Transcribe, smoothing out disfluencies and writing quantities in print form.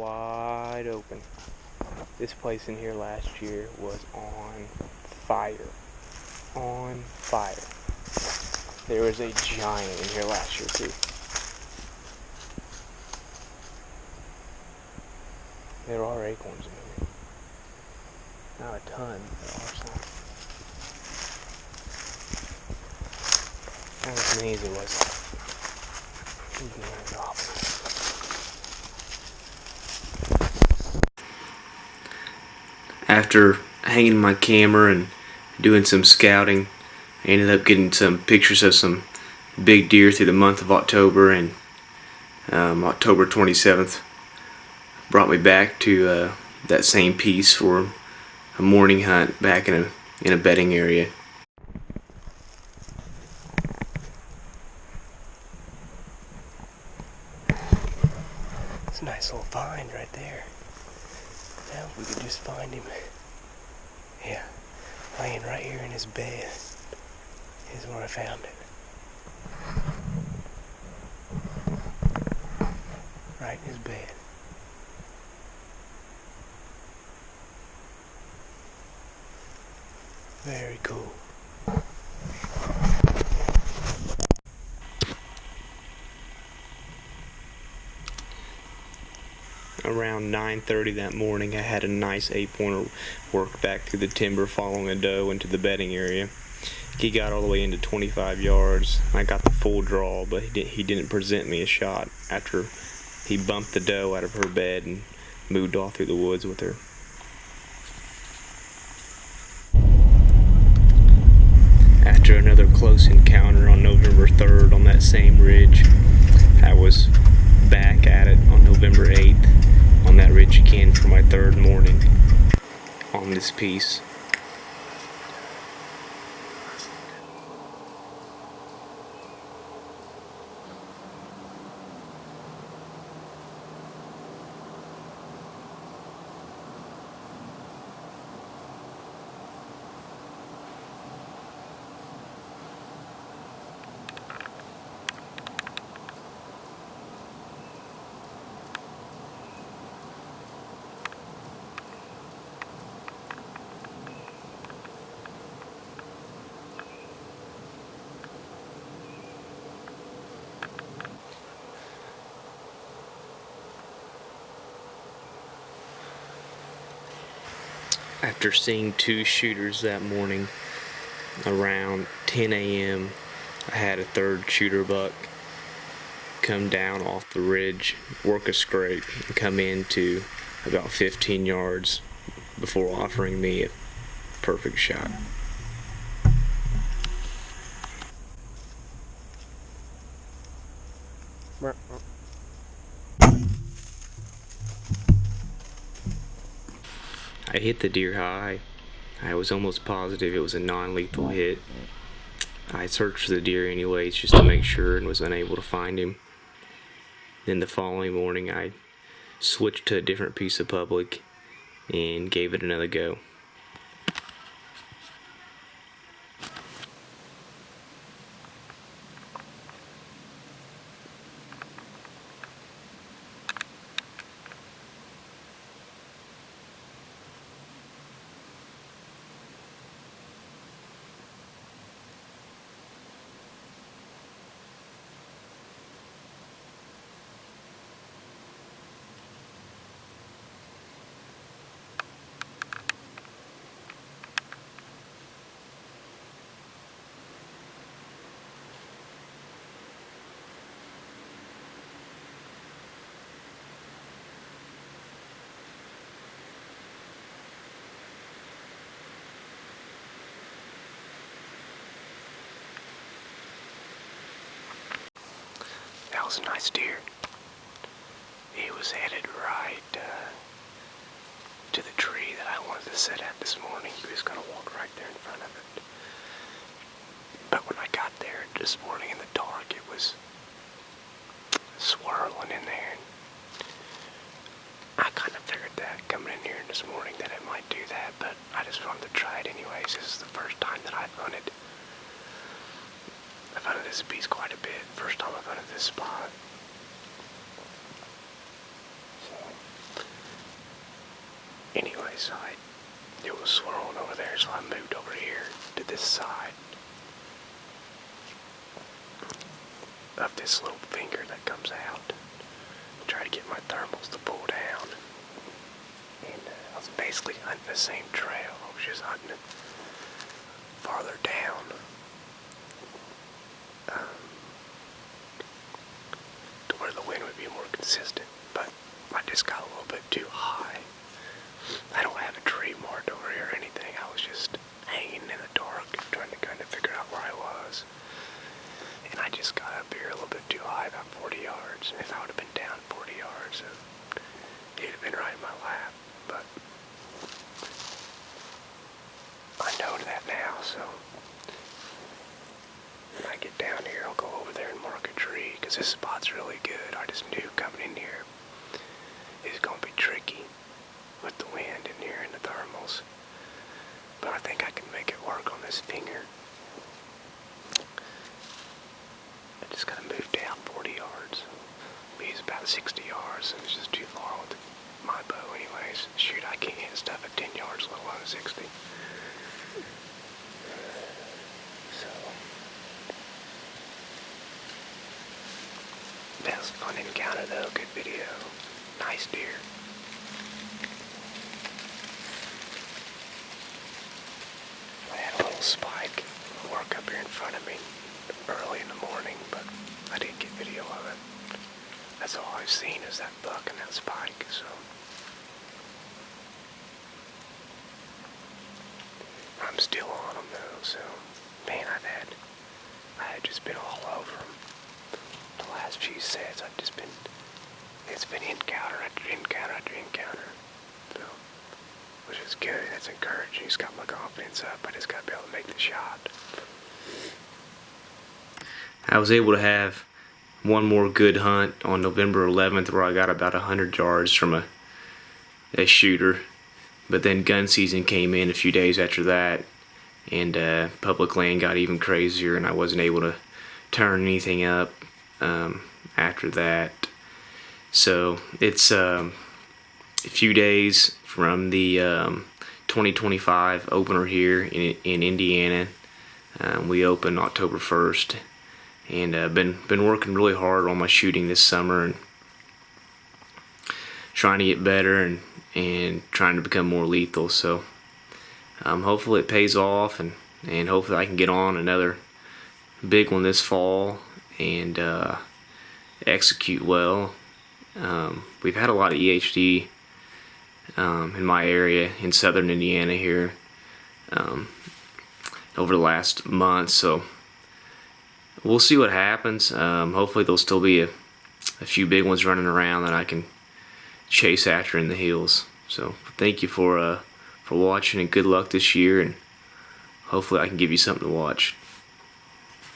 wide open. This place in here last year was on fire. On fire. There was a giant in here last year too. There are acorns in here. Not a ton, there are some. Not as many as it was. After hanging my camera and doing some scouting, I ended up getting some pictures of some big deer through the month of October, and October 27th brought me back to that same piece for a morning hunt back in a bedding area. It's a nice little find right there. Now if we could just find him. Yeah, laying right here in his bed is where I found it. Right in his bed. Very cool. Around 9:30 that morning, I had a nice 8-pointer work back through the timber following a doe into the bedding area. He got all the way into 25 yards. I got the full draw, but he didn't present me a shot after he bumped the doe out of her bed and moved off through the woods with her. After another close encounter on November 3rd on that same ridge, I was back at it on November 8th on that ridge again for my third morning on this piece. After seeing two shooters that morning around 10 a.m., I had a third shooter buck come down off the ridge, work a scrape, and come in to about 15 yards before offering me a perfect shot. I hit the deer high. I was almost positive it was a non-lethal hit. I searched for the deer anyways just to make sure and was unable to find him. Then the following morning I switched to a different piece of public and gave it another go. That was a nice deer. He was headed right to the tree that I wanted to sit at this morning. He was going to walk right there in front of it. But when I got there this morning in the dark, it was swirling in there. I kind of figured that coming in here this morning that it might do that, but I just wanted to try it anyways. This is the first time that I've hunted this piece quite a bit. First time I've hunted this spot. So side. It was swirling over there, so I moved over here to this side of this little finger that comes out. Try to get my thermals to pull down. And I was basically hunting the same trail. I was just hunting it farther down. To where the wind would be more consistent. But I just got a little bit too high. I don't have a tree marked over here or anything. I was just hanging in the dark, trying to kind of figure out where I was. And I just got up here a little bit too high, about 40 yards. And if I would have been down 40 yards, it would have been right in my lap. But I know that now, so when I get down here, I'll go over there and mark a tree, because this spot's really good. I just knew coming in here it's going to be tricky with the wind in here and the thermals. But I think I can make it work on this finger. I just got to move down 40 yards. It's about 60 yards, and it's just too far with my bow anyways. Shoot, I can't hit stuff at 10 yards, let alone 60. So that was a fun encounter though, good video. Nice deer. I had a little spike work up here in front of me early in the morning, but I didn't get video of it. That's all I've seen is that buck and that spike, so. I'm still on them though, so. Man, I had just been all over them. The last few sets, it's been encounter after encounter after encounter. So, which is good, that's encouraging. It's got my confidence up. I just gotta be able to make the shot. I was able to have one more good hunt on November 11th where I got about 100 yards from a shooter. But then gun season came in a few days after that, and public land got even crazier, and I wasn't able to turn anything up after that. So it's a few days from the 2025 opener here in Indiana. We open October 1st, and been working really hard on my shooting this summer and trying to get better and trying to become more lethal. So hopefully it pays off, and hopefully I can get on another big one this fall and execute well. We've had a lot of EHD in my area in southern Indiana here over the last month, so we'll see what happens. Hopefully there'll still be a few big ones running around that I can chase after in the hills. So thank you for watching, and good luck this year, and hopefully I can give you something to watch.